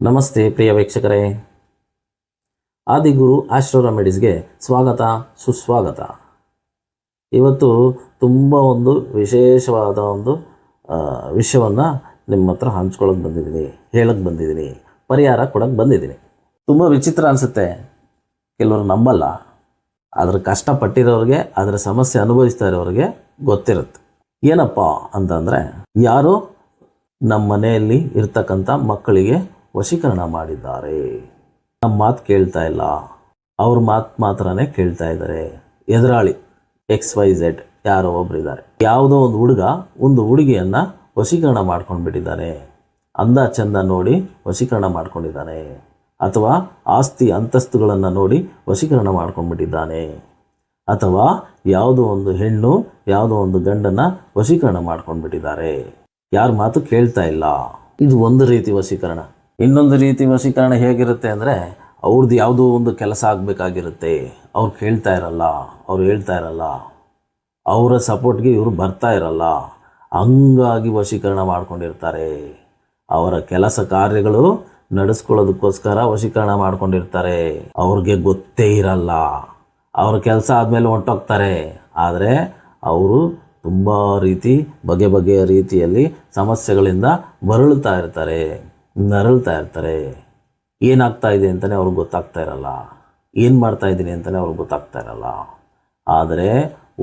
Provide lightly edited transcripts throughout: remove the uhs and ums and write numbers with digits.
ನಮಸ್ತೆ ಪ್ರಿಯ ವೀಕ್ಷಕರೇ, ಆದಿಗುರು ಆಸ್ಟ್ರೋ ರೆಮಿಡೀಸ್ಗೆ ಸ್ವಾಗತ ಸುಸ್ವಾಗತ. ಇವತ್ತು ತುಂಬ ಒಂದು ವಿಶೇಷವಾದ ಒಂದು ವಿಷಯವನ್ನು ನಿಮ್ಮ ಹತ್ರ ಹಂಚ್ಕೊಳ್ಳೋಕೆ ಬಂದಿದ್ದೀನಿ, ಹೇಳಕ್ಕೆ ಬಂದಿದ್ದೀನಿ, ಪರಿಹಾರ ಕೊಡೋಕ್ಕೆ ಬಂದಿದ್ದೀನಿ. ತುಂಬ ವಿಚಿತ್ರ ಅನಿಸುತ್ತೆ, ಕೆಲವರು ನಂಬಲ್ಲ. ಅದರ ಕಷ್ಟಪಟ್ಟಿರೋರಿಗೆ, ಅದರ ಸಮಸ್ಯೆ ಅನುಭವಿಸ್ತಾ ಇರೋರಿಗೆ ಗೊತ್ತಿರುತ್ತೆ. ಏನಪ್ಪ ಅಂತಂದರೆ, ಯಾರು ನಮ್ಮ ಮನೆಯಲ್ಲಿ ಇರ್ತಕ್ಕಂಥ ಮಕ್ಕಳಿಗೆ ವಶೀಕರಣ ಮಾಡಿದ್ದಾರೆ. ನಮ್ಮ ಮಾತು ಕೇಳ್ತಾ ಇಲ್ಲ, ಅವ್ರ ಮಾತು ಮಾತ್ರನೇ ಕೇಳ್ತಾ ಇದ್ದಾರೆ. ಎದುರಾಳಿ XYZ ಯಾರೋ ಒಬ್ಬರಿದ್ದಾರೆ. ಯಾವುದೋ ಒಂದು ಹುಡುಗ ಒಂದು ಹುಡುಗಿಯನ್ನು ವಶೀಕರಣ ಮಾಡ್ಕೊಂಡು ಬಿಟ್ಟಿದ್ದಾನೆ. ಅಂದ ಚಂದ ನೋಡಿ ವಶೀಕರಣ ಮಾಡ್ಕೊಂಡಿದ್ದಾನೆ, ಅಥವಾ ಆಸ್ತಿ ಅಂತಸ್ತುಗಳನ್ನು ನೋಡಿ ವಶೀಕರಣ ಮಾಡ್ಕೊಂಡ್ಬಿಟ್ಟಿದ್ದಾನೆ, ಅಥವಾ ಯಾವುದೋ ಒಂದು ಹೆಣ್ಣು ಯಾವುದೋ ಒಂದು ಗಂಡನ್ನು ವಶೀಕರಣ ಮಾಡ್ಕೊಂಡ್ಬಿಟ್ಟಿದ್ದಾರೆ. ಯಾರ ಮಾತು ಕೇಳ್ತಾ ಇಲ್ಲ. ಇದು ಒಂದು ರೀತಿ ವಶೀಕರಣ. ಇನ್ನೊಂದು ರೀತಿ ವಶೀಕರಣ ಹೇಗಿರುತ್ತೆ ಅಂದರೆ, ಅವ್ರದ್ದು ಯಾವುದೋ ಒಂದು ಕೆಲಸ ಆಗಬೇಕಾಗಿರುತ್ತೆ, ಅವ್ರು ಕೇಳ್ತಾ ಇರಲ್ಲ, ಅವ್ರು ಹೇಳ್ತಾ ಇರಲ್ಲ, ಅವರ ಸಪೋರ್ಟ್ಗೆ ಇವರು ಬರ್ತಾ ಇರಲ್ಲ, ಹಂಗಾಗಿ ವಶೀಕರಣ ಮಾಡ್ಕೊಂಡಿರ್ತಾರೆ. ಅವರ ಕೆಲಸ ಕಾರ್ಯಗಳು ನಡೆಸ್ಕೊಳ್ಳೋದಕ್ಕೋಸ್ಕರ ವಶೀಕರಣ ಮಾಡ್ಕೊಂಡಿರ್ತಾರೆ. ಅವ್ರಿಗೆ ಗೊತ್ತೇ ಇರಲ್ಲ. ಅವ್ರ ಕೆಲಸ ಆದಮೇಲೆ ಹೊಂಟೋಗ್ತಾರೆ. ಆದರೆ ಅವರು ತುಂಬ ರೀತಿ ಬಗೆ ಬಗೆಯ ರೀತಿಯಲ್ಲಿ ಸಮಸ್ಯೆಗಳಿಂದ ಮರಳುತ್ತಾ ಇರ್ತಾರೆ, ನರಳ್ತಾ ಇರ್ತಾರೆ. ಏನಾಗ್ತಾ ಇದೆ ಅಂತಲೇ ಅವ್ರಿಗೆ ಗೊತ್ತಾಗ್ತಾ ಇರಲ್ಲ, ಏನು ಮಾಡ್ತಾ ಇದ್ದೀನಿ ಅಂತಲೇ ಅವ್ರಿಗೆ ಗೊತ್ತಾಗ್ತಾ ಇರಲ್ಲ. ಆದರೆ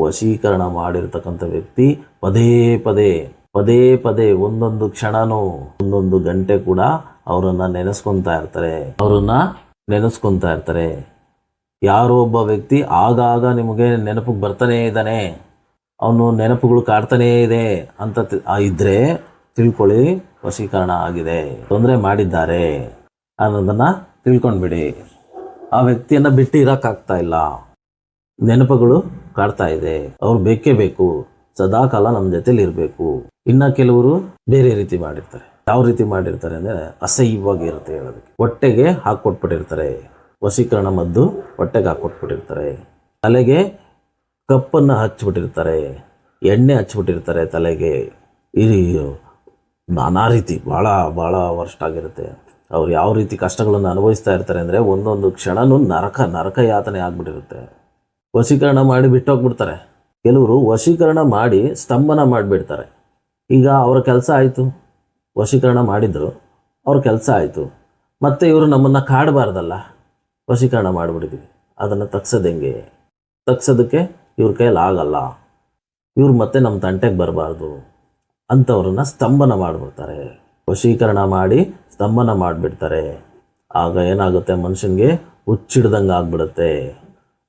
ವಶೀಕರಣ ಮಾಡಿರ್ತಕ್ಕಂಥ ವ್ಯಕ್ತಿ ಪದೇ ಪದೇ ಪದೇ ಪದೇ ಒಂದೊಂದು ಕ್ಷಣನೂ ಒಂದೊಂದು ಗಂಟೆ ಕೂಡ ಅವರನ್ನು ನೆನೆಸ್ಕೊತಾ ಇರ್ತಾರೆ. ಯಾರೋ ಒಬ್ಬ ವ್ಯಕ್ತಿ ಆಗಾಗ ನಿಮಗೆ ನೆನಪಿಗೆ ಬರ್ತಾನೇ ಇದ್ದಾನೆ, ಅವನು ನೆನಪುಗಳು ಕಾಡ್ತಾನೇ ಇದೆ ಅಂತ ಇದ್ದರೆ ತಿಳ್ಕೊಳ್ಳಿ, ವಶೀಕರಣ ಆಗಿದೆ, ತೊಂದರೆ ಮಾಡಿದ್ದಾರೆ ಅನ್ನೋದನ್ನು ತಿಳ್ಕೊಂಡ್ಬಿಡಿ. ಆ ವ್ಯಕ್ತಿಯನ್ನು ಬಿಟ್ಟು ಇರೋಕ್ಕಾಗ್ತಾ ಇಲ್ಲ, ನೆನಪುಗಳು ಕಾಡ್ತಾ ಇದೆ, ಅವ್ರು ಬೇಕೇ ಬೇಕು, ಸದಾಕಾಲ ನಮ್ಮ ಜೊತೆಲಿ ಇರಬೇಕು. ಇನ್ನು ಕೆಲವರು ಬೇರೆ ರೀತಿ ಮಾಡಿರ್ತಾರೆ. ಯಾವ ರೀತಿ ಮಾಡಿರ್ತಾರೆ ಅಂದರೆ, ಅಸಹ್ಯವಾಗಿ ಇರುತ್ತೆ ಹೇಳೋದಕ್ಕೆ. ಹೊಟ್ಟೆಗೆ ಹಾಕ್ಕೊಟ್ಬಿಟ್ಟಿರ್ತಾರೆ, ವಶೀಕರಣ ಮದ್ದು ಹೊಟ್ಟೆಗೆ ಹಾಕ್ಕೊಟ್ಬಿಟ್ಟಿರ್ತಾರೆ. ತಲೆಗೆ ಕಪ್ಪನ್ನು ಹಚ್ಬಿಟ್ಟಿರ್ತಾರೆ, ಎಣ್ಣೆ ಹಚ್ಬಿಟ್ಟಿರ್ತಾರೆ ತಲೆಗೆ. ಇದು ನಾನಾ ರೀತಿ ಭಾಳ ಭಾಳ ವರ್ಸ್ಟ್ ಆಗಿರುತ್ತೆ. ಅವ್ರು ಯಾವ ರೀತಿ ಕಷ್ಟಗಳನ್ನು ಅನುಭವಿಸ್ತಾ ಇರ್ತಾರೆ ಅಂದರೆ, ಒಂದೊಂದು ಕ್ಷಣನೂ ನರಕ ಯಾತನೆ ಆಗಿಬಿಟ್ಟಿರುತ್ತೆ. ವಶೀಕರಣ ಮಾಡಿ ಬಿಟ್ಟೋಗ್ಬಿಡ್ತಾರೆ. ಕೆಲವರು ವಶೀಕರಣ ಮಾಡಿ ಸ್ತಂಭನ ಮಾಡಿಬಿಡ್ತಾರೆ. ಈಗ ಅವರ ಕೆಲಸ ಆಯಿತು, ವಶೀಕರಣ ಮಾಡಿದರು, ಅವ್ರ ಕೆಲಸ ಆಯಿತು, ಮತ್ತು ಇವರು ನಮ್ಮನ್ನು ಕಾಡಬಾರ್ದಲ್ಲ, ವಶೀಕರಣ ಮಾಡಿಬಿಟ್ಟಿದ್ವಿ, ಅದನ್ನು ತಗ್ಸೋದಕ್ಕೆ ಇವ್ರ ಕೈಯಲ್ಲಿ ಆಗಲ್ಲ, ಇವ್ರು ಮತ್ತೆ ನಮ್ಮ ತಂಟೆಗೆ ಬರಬಾರ್ದು ಅಂಥವ್ರನ್ನ ಸ್ತಂಭನ ಮಾಡಿಬಿಡ್ತಾರೆ. ವಶೀಕರಣ ಮಾಡಿ ಸ್ತಂಭನ ಮಾಡಿಬಿಡ್ತಾರೆ. ಆಗ ಏನಾಗುತ್ತೆ, ಮನುಷ್ಯನಿಗೆ ಹುಚ್ಚಿಡ್ದಂಗೆ ಆಗ್ಬಿಡುತ್ತೆ.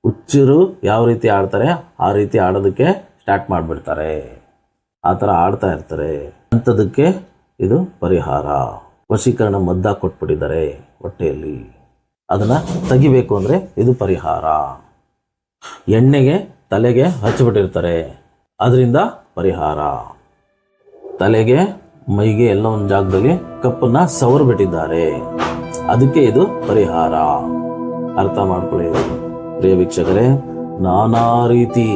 ಹುಚ್ಚರು ಯಾವ ರೀತಿ ಆಡ್ತಾರೆ ಆ ರೀತಿ ಆಡೋದಕ್ಕೆ ಸ್ಟಾರ್ಟ್ ಮಾಡಿಬಿಡ್ತಾರೆ. ಆ ಥರ ಆಡ್ತಾ ಇರ್ತಾರೆ. ಅಂಥದಕ್ಕೆ ಇದು ಪರಿಹಾರ. ವಶೀಕರಣ ಮದ್ದಾಗಿ ಕೊಟ್ಬಿಟ್ಟಿದ್ದಾರೆ ಹೊಟ್ಟೆಯಲ್ಲಿ, ಅದನ್ನು ತೆಗಿಬೇಕು ಅಂದರೆ ಇದು ಪರಿಹಾರ. ಎಣ್ಣೆಗೆ ತಲೆಗೆ ಹಚ್ಚಿಬಿಟ್ಟಿರ್ತಾರೆ, ಅದರಿಂದ ಪರಿಹಾರ. ತಲೆಗೆ ಮೈಗೆ ಎಲ್ಲ ಒಂದು ಜಾಗದಲ್ಲಿ ಕಪ್ಪನ್ನು ಸವರ್ಬಿಟ್ಟಿದ್ದಾರೆ, ಅದಕ್ಕೆ ಇದು ಪರಿಹಾರ. ಅರ್ಥ ಮಾಡ್ಕೊಳ್ಳಿ ಪ್ರಿಯ ವೀಕ್ಷಕರೇ. ನಾನಾ ರೀತಿ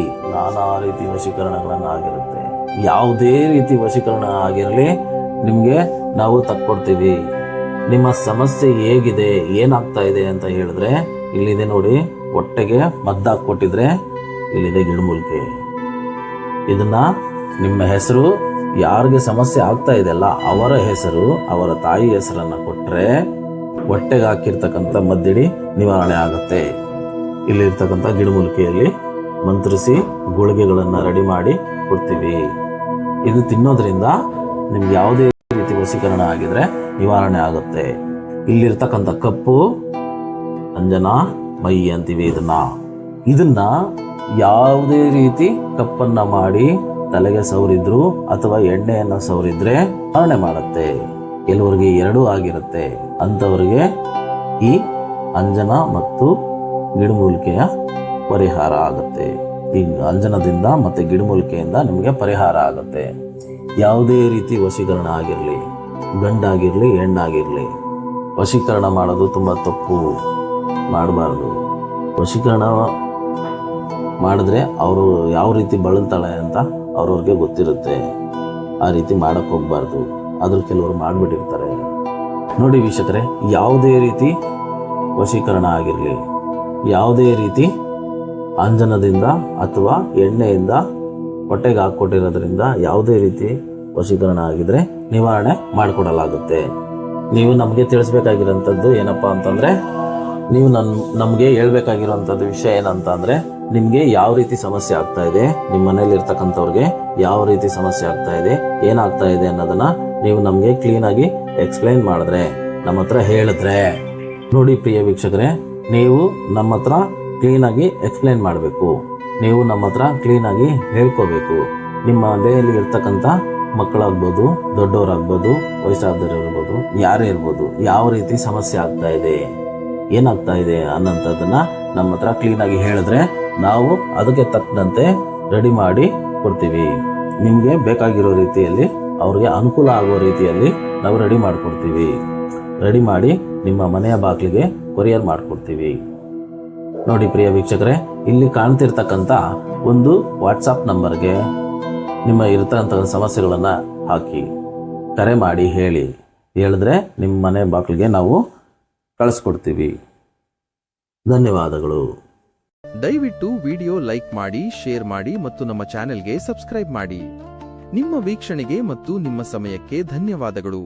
ವಶೀಕರಣಗಳನ್ನು ಆಗಿರುತ್ತೆ. ಯಾವುದೇ ರೀತಿ ವಶೀಕರಣ ಆಗಿರಲಿ, ನಿಮಗೆ ನಾವು ತಕ್ಕೊಡ್ತೀವಿ. ನಿಮ್ಮ ಸಮಸ್ಯೆ ಹೇಗಿದೆ, ಏನಾಗ್ತಾ ಇದೆ ಅಂತ ಹೇಳಿದ್ರೆ, ಇಲ್ಲಿದೆ ನೋಡಿ, ಹೊಟ್ಟೆಗೆ ಮದ್ದಾಗಿ ಕೊಟ್ಟಿದ್ರೆ ಇಲ್ಲಿದೆ ಗಿಡಮೂಲಿಕೆ. ಇದನ್ನ ನಿಮ್ಮ ಹೆಸರು, ಯಾರಿಗೆ ಸಮಸ್ಯೆ ಆಗ್ತಾ ಇದೆಯಲ್ಲ ಅವರ ಹೆಸರು, ಅವರ ತಾಯಿ ಹೆಸರನ್ನು ಕೊಟ್ಟರೆ ಹೊಟ್ಟೆಗೆ ಹಾಕಿರ್ತಕ್ಕಂಥ ಮದ್ದಿಡಿ ನಿವಾರಣೆ ಆಗುತ್ತೆ. ಇಲ್ಲಿರ್ತಕ್ಕಂಥ ಗಿಡಮೂಲಿಕೆಯಲ್ಲಿ ಮಂತ್ರಿಸಿ ಗುಳಿಗೆಗಳನ್ನು ರೆಡಿ ಮಾಡಿ ಕೊಡ್ತೀವಿ. ಇದು ತಿನ್ನೋದ್ರಿಂದ ನಿಮ್ಗೆ ಯಾವುದೇ ರೀತಿ ವಶೀಕರಣ ಆಗಿದ್ರೆ ನಿವಾರಣೆ ಆಗುತ್ತೆ. ಇಲ್ಲಿರ್ತಕ್ಕಂಥ ಕಪ್ಪು ಅಂಜನಾ ಮೈ ಅಂತೀವಿ. ಇದನ್ನ ಯಾವುದೇ ರೀತಿ ಕಪ್ಪನ್ನು ಮಾಡಿ ತಲೆಗೆ ಸವರಿದ್ರು ಅಥವಾ ಎಣ್ಣೆಯನ್ನು ಸವರಿದ್ರೆ ನಿವಾರಣೆ ಮಾಡುತ್ತೆ. ಕೆಲವರಿಗೆ ಎರಡೂ ಆಗಿರುತ್ತೆ, ಅಂಥವರಿಗೆ ಈ ಅಂಜನ ಮತ್ತು ಗಿಡಮೂಲಿಕೆಯ ಪರಿಹಾರ ಆಗುತ್ತೆ. ಈ ಅಂಜನದಿಂದ ಮತ್ತು ಗಿಡಮೂಲಿಕೆಯಿಂದ ನಿಮಗೆ ಪರಿಹಾರ ಆಗುತ್ತೆ. ಯಾವುದೇ ರೀತಿ ವಶೀಕರಣ ಆಗಿರಲಿ, ಗಂಡಾಗಿರಲಿ ಹೆಣ್ಣಾಗಿರಲಿ, ವಶೀಕರಣ ಮಾಡೋದು ತುಂಬ ತಪ್ಪು, ಮಾಡಬಾರ್ದು. ವಶೀಕರಣ ಮಾಡಿದ್ರೆ ಅವರು ಯಾವ ರೀತಿ ಬಳಲ್ತಾಳೆ ಅಂತ ಅವ್ರವ್ರಿಗೆ ಗೊತ್ತಿರುತ್ತೆ. ಆ ರೀತಿ ಮಾಡೋಕ್ಕೆ ಹೋಗ್ಬಾರ್ದು. ಆದರೂ ಕೆಲವರು ಮಾಡಿಬಿಟ್ಟಿರ್ತಾರೆ. ನೋಡಿ ವೀಕ್ಷಕರೇ, ಯಾವುದೇ ರೀತಿ ವಶೀಕರಣ ಆಗಿರಲಿ, ಯಾವುದೇ ರೀತಿ ಅಂಜನದಿಂದ ಅಥವಾ ಎಣ್ಣೆಯಿಂದ ಹೊಟ್ಟೆಗೆ ಹಾಕ್ಕೊಟ್ಟಿರೋದ್ರಿಂದ ಯಾವುದೇ ರೀತಿ ವಶೀಕರಣ ಆಗಿದ್ರೆ ನಿವಾರಣೆ ಮಾಡಿಕೊಡಲಾಗುತ್ತೆ. ನೀವು ನಮಗೆ ತಿಳಿಸ್ಬೇಕಾಗಿರೋಂಥದ್ದು ಏನಪ್ಪ ಅಂತಂದರೆ, ನೀವು ನಮಗೆ ಹೇಳ್ಬೇಕಾಗಿರೋಂಥದ್ದು ವಿಷಯ ಏನಂತ ಅಂದರೆ, ನಿಮಗೆ ಯಾವ ರೀತಿ ಸಮಸ್ಯೆ ಆಗ್ತಾ ಇದೆ, ನಿಮ್ಮ ಮನೇಲಿ ಇರ್ತಕ್ಕಂಥವ್ರಿಗೆ ಯಾವ ರೀತಿ ಸಮಸ್ಯೆ ಆಗ್ತಾ ಇದೆ, ಏನಾಗ್ತಾ ಇದೆ ಅನ್ನೋದನ್ನ ನೀವು ನಮಗೆ ಕ್ಲೀನಾಗಿ ಎಕ್ಸ್ಪ್ಲೈನ್ ಮಾಡಿದ್ರೆ, ನಮ್ಮ ಹತ್ರ ಹೇಳಿದ್ರೆ. ನೋಡಿ ಪ್ರಿಯ ವೀಕ್ಷಕರೇ, ನೀವು ನಮ್ಮ ಹತ್ರ ಕ್ಲೀನಾಗಿ ಎಕ್ಸ್ಪ್ಲೈನ್ ಮಾಡಬೇಕು, ನೀವು ನಮ್ಮ ಹತ್ರ ಕ್ಲೀನಾಗಿ ಹೇಳ್ಕೋಬೇಕು. ನಿಮ್ಮ ಮನೆಯಲ್ಲಿ ಇರ್ತಕ್ಕಂಥ ಮಕ್ಕಳಾಗ್ಬೋದು, ದೊಡ್ಡವರಾಗ್ಬೋದು, ವಯಸ್ಸಾದವರು ಇರ್ಬೋದು, ಯಾರೇ ಇರ್ಬೋದು, ಯಾವ ರೀತಿ ಸಮಸ್ಯೆ ಆಗ್ತಾ ಇದೆ, ಏನಾಗ್ತಾ ಇದೆ ಅನ್ನೋಂಥದ್ದನ್ನ ನಮ್ಮ ಹತ್ರ ಕ್ಲೀನಾಗಿ ಹೇಳಿದ್ರೆ ನಾವು ಅದಕ್ಕೆ ತಕ್ಕಂತೆ ರೆಡಿ ಮಾಡಿ ಕೊಡ್ತೀವಿ. ನಿಮಗೆ ಬೇಕಾಗಿರೋ ರೀತಿಯಲ್ಲಿ, ಅವ್ರಿಗೆ ಅನುಕೂಲ ಆಗೋ ರೀತಿಯಲ್ಲಿ ನಾವು ರೆಡಿ ಮಾಡಿಕೊಡ್ತೀವಿ. ರೆಡಿ ಮಾಡಿ ನಿಮ್ಮ ಮನೆಯ ಬಾಗಿಲಿಗೆ ಕೊರಿಯರ್ ಮಾಡಿಕೊಡ್ತೀವಿ. ನೋಡಿ ಪ್ರಿಯ ವೀಕ್ಷಕರೇ, ಇಲ್ಲಿ ಕಾಣ್ತಿರ್ತಕ್ಕಂಥ ಒಂದು ವಾಟ್ಸಪ್ ನಂಬರ್ಗೆ ನಿಮ್ಮ ಇರ್ತಕ್ಕಂಥ ಸಮಸ್ಯೆಗಳನ್ನು ಹಾಕಿ ಕರೆ ಮಾಡಿ ಹೇಳಿದ್ರೆ ನಿಮ್ಮ ಮನೆ ಬಾಗಿಲಿಗೆ ನಾವು ಕಳಿಸ್ಕೊಡ್ತೀವಿ. ಧನ್ಯವಾದಗಳು. ದಯವಿಟ್ಟು ವಿಡಿಯೋ ಲೈಕ್ ಮಾಡಿ, ಶೇರ್ ಮಾಡಿ ಮತ್ತು ನಮ್ಮ ಚಾನೆಲ್ಗೆ ಸಬ್ಸ್ಕ್ರೈಬ್ ಮಾಡಿ. ನಿಮ್ಮ ವೀಕ್ಷಣೆಗೆ ಮತ್ತು ನಿಮ್ಮ ಸಮಯಕ್ಕೆ ಧನ್ಯವಾದಗಳು.